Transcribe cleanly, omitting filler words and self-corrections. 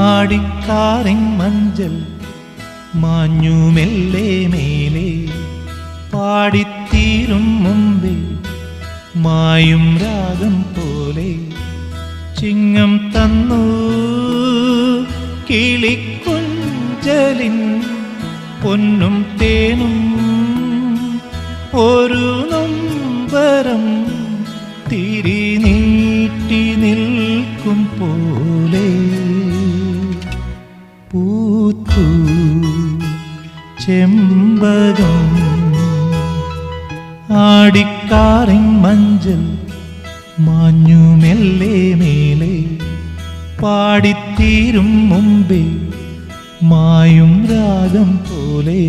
ആടിക്കാറിൻ മഞ്ചൽ മാഞ്ഞു മെല്ലെ മേലെ പാടിത്തീരും മുമ്പേ മായും രാഗം പോലെ ചിങ്ങം തന്നു കിളിക്കുഞ്ചലിൻ പൊന്നും തേനും ഒരു നൊമ്പരം തിരി നീട്ടി നിൽക്കും പോലെ പൂത്തു ചെമ്പകം ആടിക്കാറിൻ മഞ്ചൽ മാഞ്ഞു മെല്ലെ മേലെ പാടിത്തീരും മുമ്പേ മായും രാഗം പോലെ.